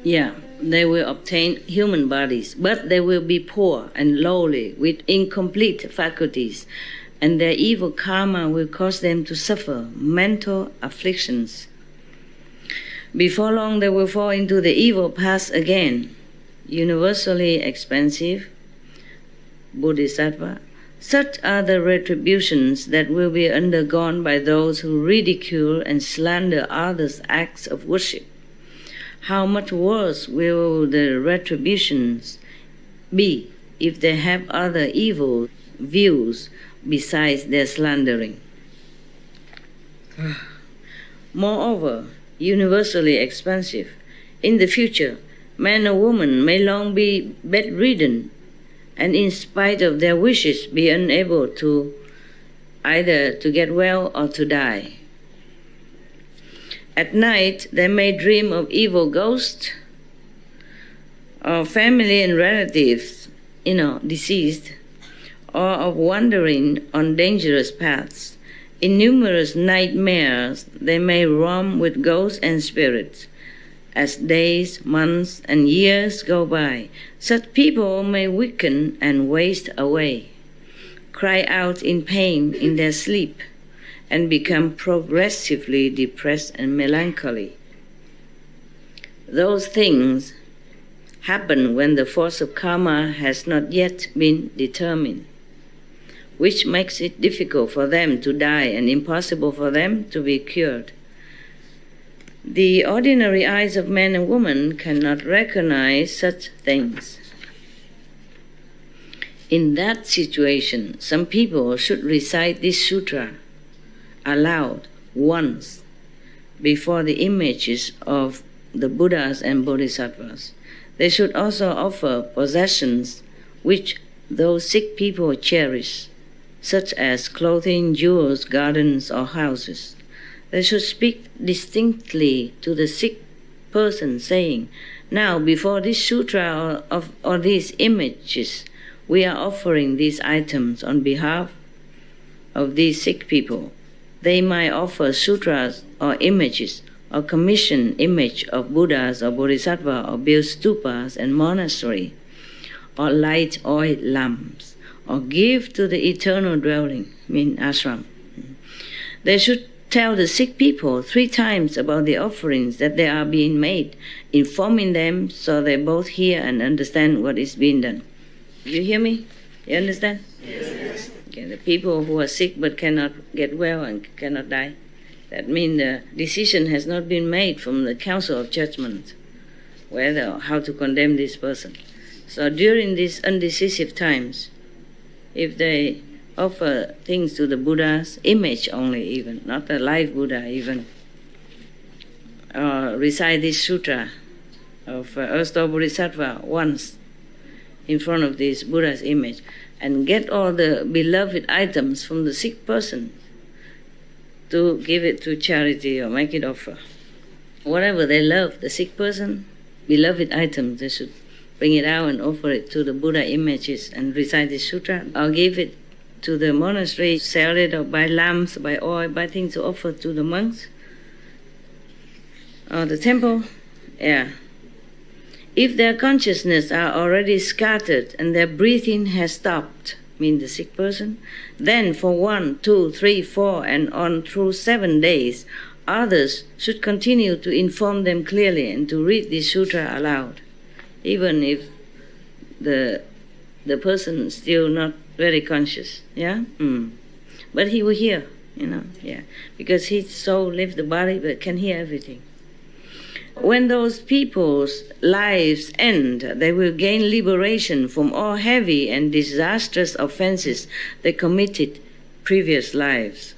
Yeah, they will obtain human bodies, but they will be poor and lowly with incomplete faculties, and their evil karma will cause them to suffer mental afflictions. Before long, they will fall into the evil path again. Universally expensive Bodhisattva, such are the retributions that will be undergone by those who ridicule and slander others' acts of worship. How much worse will the retributions be if they have other evil views besides their slandering? Moreover, universally expansive, in the future, man or woman may long be bedridden and in spite of their wishes be unable to either to get well or to die. At night, they may dream of evil ghosts or family and relatives, deceased, or of wandering on dangerous paths. In numerous nightmares, they may roam with ghosts and spirits. As days, months, and years go by, such people may weaken and waste away, cry out in pain in their sleep, and become progressively depressed and melancholy. Those things happen when the force of karma has not yet been determined, which makes it difficult for them to die and impossible for them to be cured. The ordinary eyes of man and woman cannot recognize such things. In that situation, some people should recite this sutra aloud once before the images of the Buddhas and Bodhisattvas. They should also offer possessions which those sick people cherish, such as clothing, jewels, gardens, or houses. They should speak distinctly to the sick person, saying, "Now, before this sutra or these images, we are offering these items on behalf of these sick people." They might offer sutras or images, or commission image of Buddhas or Bodhisattva, or build stupas and monastery, or light oil lamps, or give to the eternal dwelling, ashram. They should tell the sick people 3 times about the offerings that they are being made, informing them so they both hear and understand what is being done. You hear me? You understand? Yes. Okay, the people who are sick but cannot get well and cannot die, that means the decision has not been made from the council of judgment whether or how to condemn this person. So during these undecisive times, if they offer things to the Buddha's image only, even not the live Buddha even, or recite this sutra of Ersto Bodhisattva once in front of this Buddha's image, and get all the beloved items from the sick person to give it to charity or make it offer. Whatever they love, the sick person, beloved items, they should bring it out and offer it to the Buddha images and recite this sutra, or give it to the monastery, sell it, or buy lamps, buy oil, buy things to offer to the monks, or the temple. Yeah. If their consciousness are already scattered and their breathing has stopped, mean the sick person, then for 1, 2, 3, 4, and on through 7 days, others should continue to inform them clearly and to read this sutra aloud, even if the person is still not very conscious, yeah? But he will hear, yeah, because his soul leaves the body but can hear everything. When those people's lives end, they will gain liberation from all heavy and disastrous offenses they committed previous lives.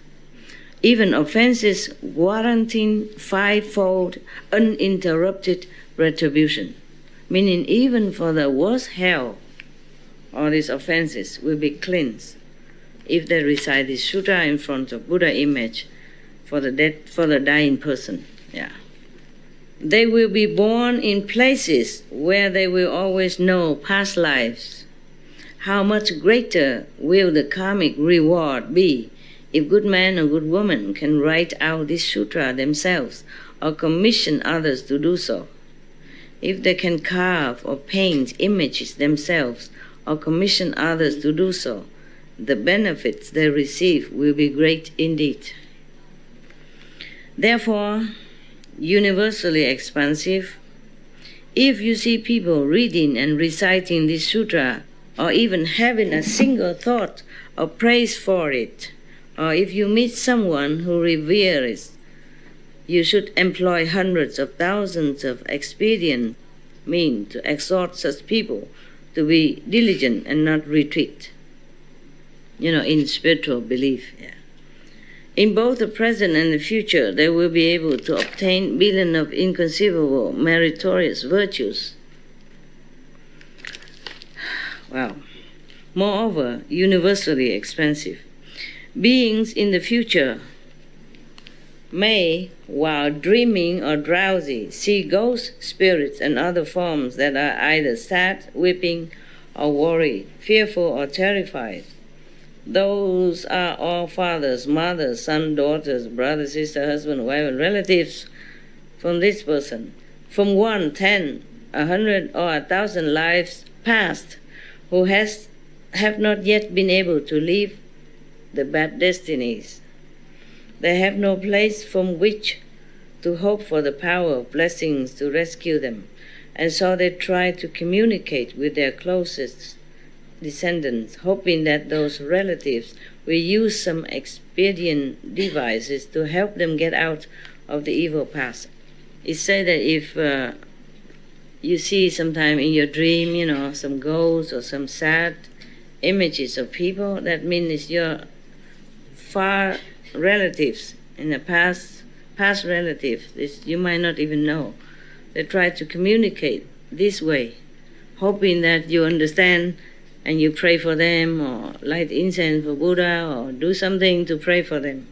Even offenses warranting 5-fold uninterrupted retribution, meaning even for the worst hell, all these offenses will be cleansed if they recite this sutra in front of Buddha image for the dying person. Yeah. They will be born in places where they will always know past lives. How much greater will the karmic reward be If good men or good women can write out this sutra themselves or commission others to do so, if they can carve or paint images themselves or commission others to do so, the benefits they receive will be great indeed. Therefore, universally expansive, if you see people reading and reciting this sutra, or even having a single thought of praise for it, or if you meet someone who reveres, you should employ hundreds of thousands of expedient means to exhort such people to be diligent and not retreat. In spiritual belief. Yeah. In both the present and the future, they will be able to obtain billions of inconceivable meritorious virtues. Wow. Moreover, universally expansive, beings in the future may, while dreaming or drowsy, see ghosts, spirits, and other forms that are either sad, weeping, or worried, fearful, or terrified. Those are all fathers, mothers, sons, daughters, brothers, sisters, husband, wife, and relatives from this person, from 1, 10, 100, or 1,000 lives past, who have not yet been able to leave the bad destinies. They have no place from which to hope for the power of blessings to rescue them, and so they try to communicate with their closest descendants, hoping that those relatives will use some expedient devices to help them get out of the evil path. It's said that if you see sometime in your dream, some ghosts or some sad images of people, that means it's your far relatives in the past relatives. You might not even know. They try to communicate this way, hoping that you understand and you pray for them, or light incense for Buddha, or do something to pray for them,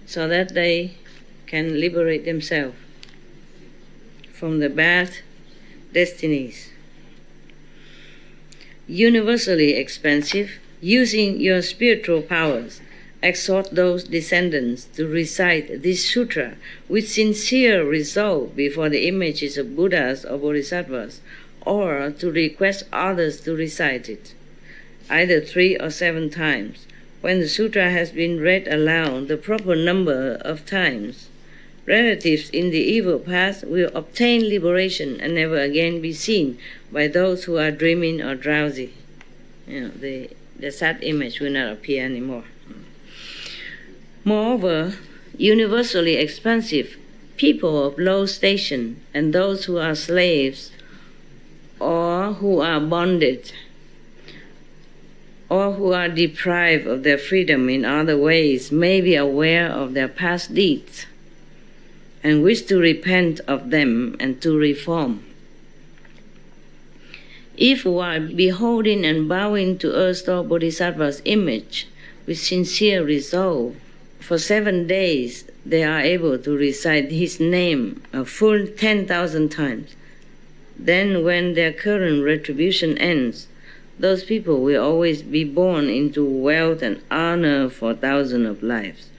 so that they can liberate themselves from the bad destinies. Universally expansive, using your spiritual powers, exhort those descendants to recite this sutra with sincere resolve before the images of Buddhas or Bodhisattvas, or to request others to recite it, either 3 or 7 times. When the sutra has been read aloud the proper number of times, relatives in the evil path will obtain liberation and never again be seen by those who are dreaming or drowsy. The sad image will not appear anymore. Moreover, universally expansive, people of low station and those who are slaves or who are bonded or who are deprived of their freedom in other ways may be aware of their past deeds and wish to repent of them and to reform. If while beholding and bowing to Earth-Star Bodhisattva's image with sincere resolve, for 7 days they are able to recite his name a full 10,000 times, then when their current retribution ends, those people will always be born into wealth and honor for thousands of lives.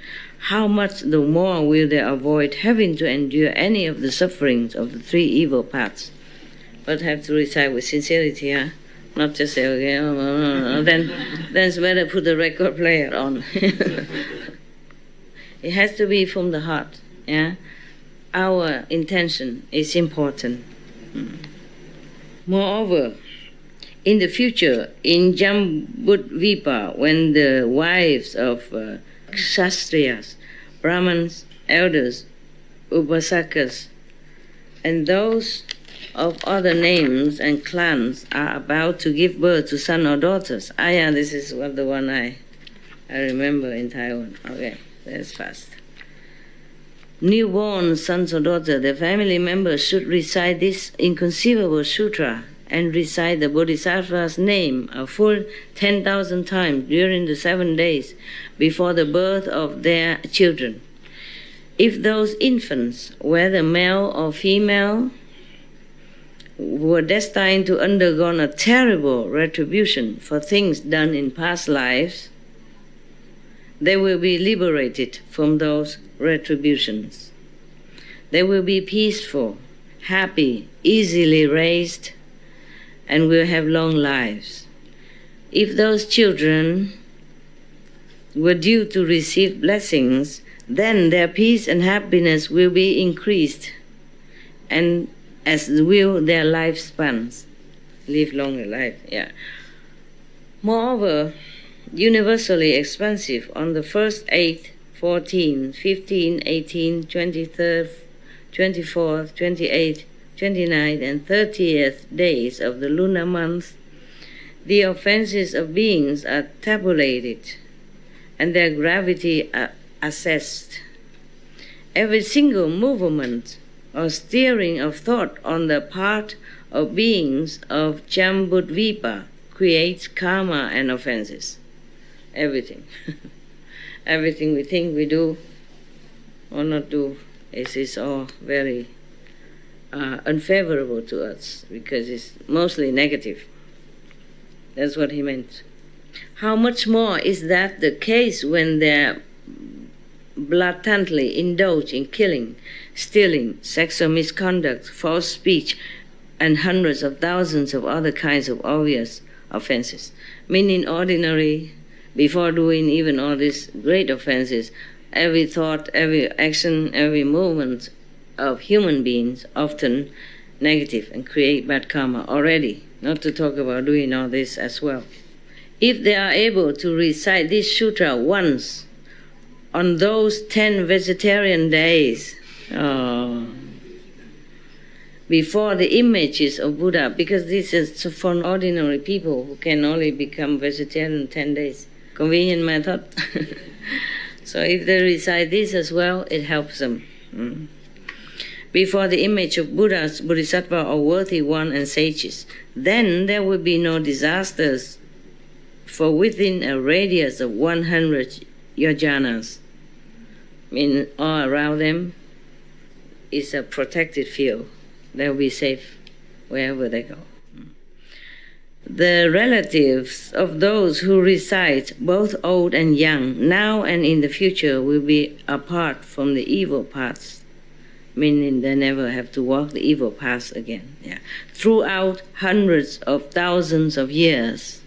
How much the more will they avoid having to endure any of the sufferings of the 3 evil paths? But have to recite with sincerity, not just say, okay, then it's better put the record player on. It has to be from the heart. Our intention is important. Moreover, in the future, in Jambudvipa, when the wives of Kshatriyas, Brahmins, elders, Upasakas, and those of other names and clans are about to give birth to sons or daughters. This is the one I remember in Taiwan. Okay, that's fast. Newborn sons or daughters, the family members should recite this inconceivable sutra and recite the Bodhisattva's name a full 10,000 times during the 7 days before the birth of their children. If those infants, whether male or female, were destined to undergo a terrible retribution for things done in past lives, they will be liberated from those retributions. They will be peaceful, happy, easily raised, and will have long lives. If those children were due to receive blessings, then their peace and happiness will be increased, and as will their lifespans. Live longer life, yeah. Moreover, universally expansive on the 1st, 8th, 14th, 15th, 18th, 23rd, 24th, 28th, 29th, and 30th days of the lunar month, the offenses of beings are tabulated and their gravity assessed. Every single movement or steering of thought on the part of beings of Jambudvipa creates karma and offenses. Everything. Everything we think we do or not do is all very unfavorable to us because it's mostly negative. That's what he meant. How much more is that the case when they blatantly indulge in killing, stealing, sexual misconduct, false speech, and hundreds of thousands of other kinds of obvious offenses. Meaning ordinary, before doing even all these great offenses, every thought, every action, every movement of human beings often negative and create bad karma already, not to talk about doing all this as well. If they are able to recite this sutra once on those 10 vegetarian days, before the images of Buddha, because this is for ordinary people who can only become vegetarian in 10 days. Convenient method. So if they recite this as well, it helps them. Before the image of Buddhas, Bodhisattva, or worthy one and sages, then there will be no disasters, for within a radius of 100 yojanas, mean all around them is a protected field. They'll be safe wherever they go. The relatives of those who recite, both old and young, now and in the future, will be apart from the evil paths, meaning they never have to walk the evil paths again. Yeah. Throughout hundreds of thousands of years,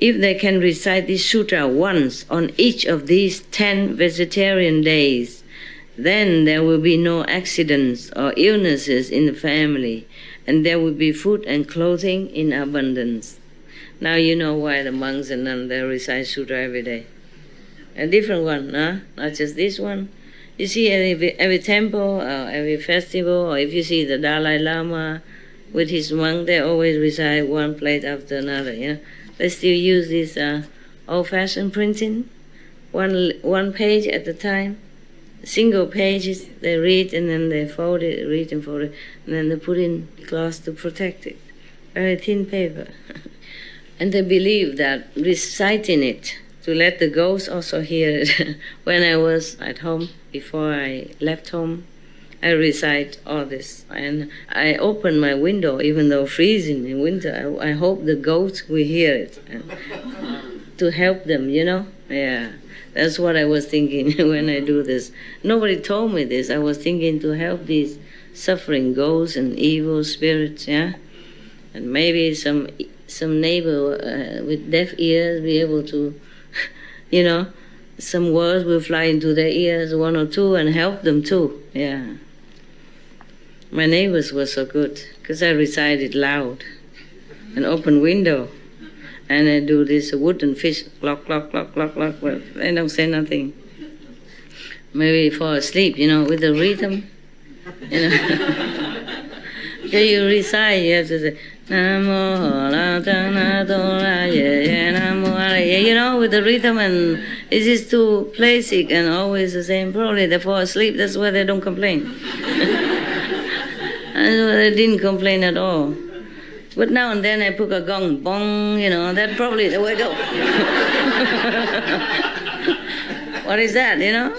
if they can recite this sutra once on each of these 10 vegetarian days, then there will be no accidents or illnesses in the family, and there will be food and clothing in abundance. Now you know why the monks and nuns, they recite sutra every day. A different one, huh? Not just this one. You see every temple, or every festival, or if you see the Dalai Lama with his monk, they always recite one plate after another, you know. They still use this old-fashioned printing, one page at a time. Single pages, they read and then they fold it, read and fold it, and then they put in cloth to protect it. Very thin paper. And they believe that reciting it, to let the ghosts also hear it. When I was at home, before I left home, I recite all this. And I open my window, even though freezing in winter, I hope the ghosts will hear it. To help them, you know? Yeah. That's what I was thinking when I do this. Nobody told me this. I was thinking to help these suffering ghosts and evil spirits, yeah? And maybe some neighbor with deaf ears be able to, you know, some words will fly into their ears, one or two, and help them too, yeah. My neighbors were so good, because I recited loud, an open window. And I do this wooden fish, clock, clock, clock, clock, clock. Well, they don't say nothing. Maybe fall asleep, you know, with the rhythm. You know. Because you recite, you have to say, Namo la ta na do la ye namo la ye, you know, with the rhythm, and it's just too basic and always the same. Probably they fall asleep, that's why they don't complain. That's why they didn't complain at all. But now and then I put a gong, bong, you know, that's probably the way to go. What is that, you know?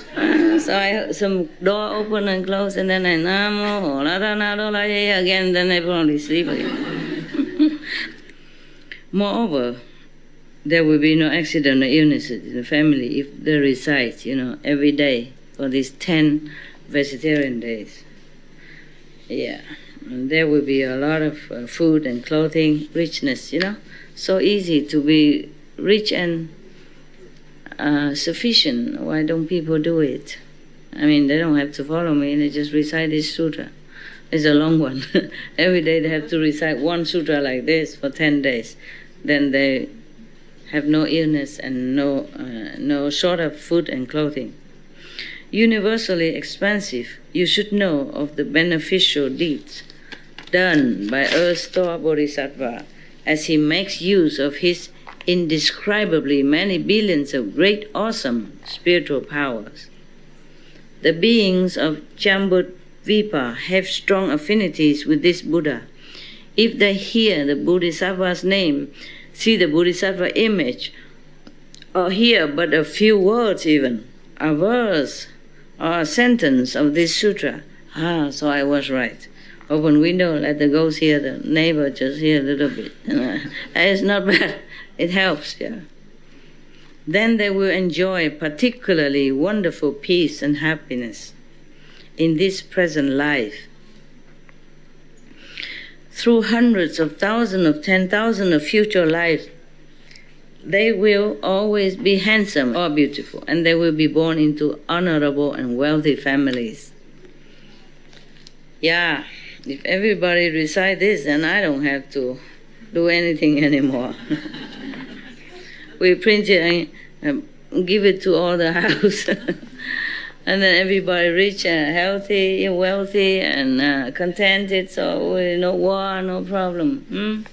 So I some door open and close, and then I namo, la da na do la ye again, then I probably sleep again. Moreover, there will be no accident or illnesses in the family if they recite, every day for these 10 vegetarian days. Yeah, and there will be a lot of food and clothing, richness, So easy to be rich and sufficient. Why don't people do it? I mean, they don't have to follow me, they just recite this sutra. It's a long one. Every day they have to recite one sutra like this for 10 days. Then they have no illness and no short of food and clothing. Universally expansive, you should know of the beneficial deeds done by Earth-Store Bodhisattva as he makes use of his indescribably many billions of great, awesome spiritual powers. The beings of Jambudvipa have strong affinities with this Buddha. If they hear the Bodhisattva's name, see the Bodhisattva image, or hear but a few words even, a verse or a sentence of this sutra, so I was right. Open window, let the ghost hear, the neighbor just hear a little bit. It's not bad, it helps, yeah. Then they will enjoy particularly wonderful peace and happiness in this present life. Through hundreds of thousands of 10,000 of future lives, they will always be handsome or beautiful, and they will be born into honorable and wealthy families. Yeah, if everybody recite this, then I don't have to do anything anymore. We print it and give it to all the house. And then everybody rich and healthy, wealthy, and contented, so no war, no problem.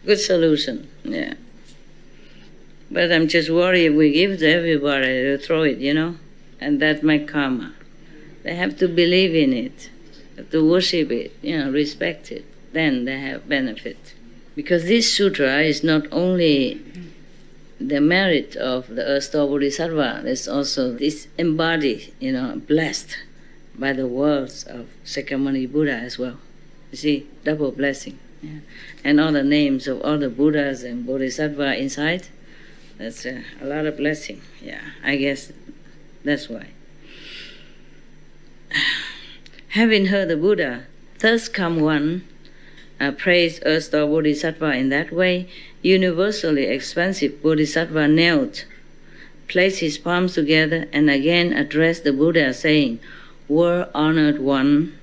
Good solution, yeah. But I'm just worried if we give to everybody, they'll throw it, and that my karma. They have to believe in it, have to worship it, respect it. Then they have benefit. Because this sutra is not only the merit of the Earth-Store Bodhisattva, there's also this embodied, blessed by the words of Sakyamuni Buddha as well. You see, double blessing. Yeah. And all the names of all the Buddhas and Bodhisattva inside, that's a lot of blessing. Yeah, I guess that's why. Having heard the Buddha, thus come one, praise Earth-Store Bodhisattva in that way, universally expansive Bodhisattva knelt, placed his palms together, and again addressed the Buddha, saying, "World-honored one,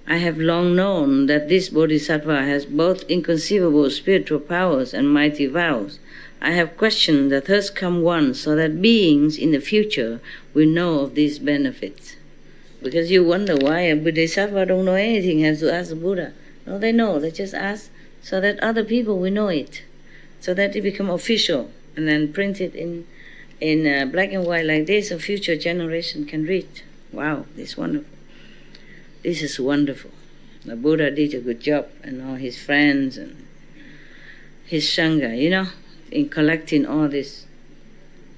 I have long known that this Bodhisattva has both inconceivable spiritual powers and mighty vows. I have questioned the thus come one so that beings in the future will know of these benefits." Because you wonder why a Bodhisattva don't know anything, has to ask the Buddha. No, they know, they just ask so that other people will know it, so that it become official, and then print it in black and white like this, a future generation can read. Wow, this is wonderful. This is wonderful. The Buddha did a good job, and all his friends and his Sangha, in collecting all this.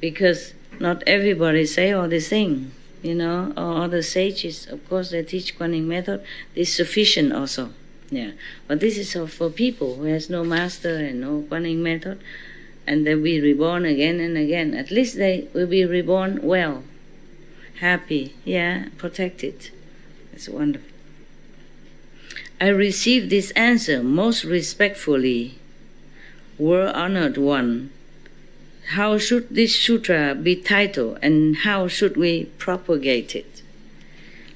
Because not everybody say all these things, all the sages, of course, they teach Kuan Yin method. This is sufficient also. Yeah, but this is for people who has no master and no Kuan Yin method, and they'll be reborn again and again. At least they will be reborn well, happy, protected. It's wonderful. I received this answer most respectfully. World-honored one, how should this sutra be titled, and how should we propagate it?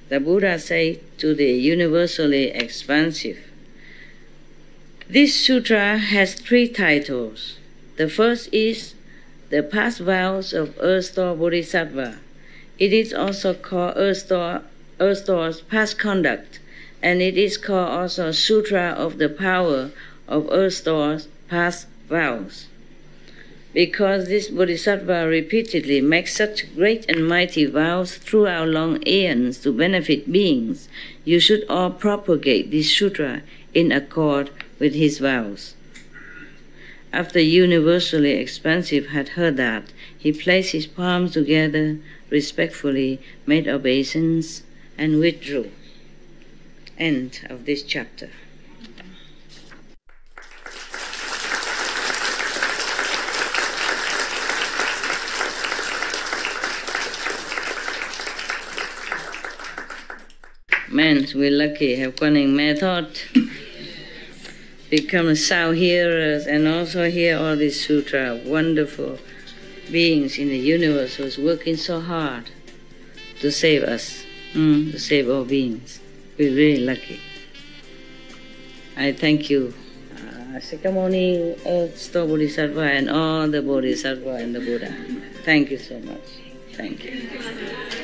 The Buddha said to the universally expansive, this sutra has 3 titles. The first is the past vows of Earth-Store Bodhisattva. It is also called Earth-Store's past conduct, and it is called also Sutra of the Power of Earth-Store's past vows. Because this Bodhisattva repeatedly makes such great and mighty vows throughout long aeons to benefit beings, you should all propagate this sutra in accord with his vows. After universally expansive had heard that, he placed his palms together, respectfully made obeisance, and withdrew. End of this chapter. Men, we're lucky, have cunning method, become sound hearers, and also hear all these sutra, wonderful beings in the universe who's working so hard to save us, to save all beings. We're really lucky. I thank you, Sakamuni, Earth Bodhisattva, and all the Bodhisattva and the Buddha. Thank you so much. Thank you.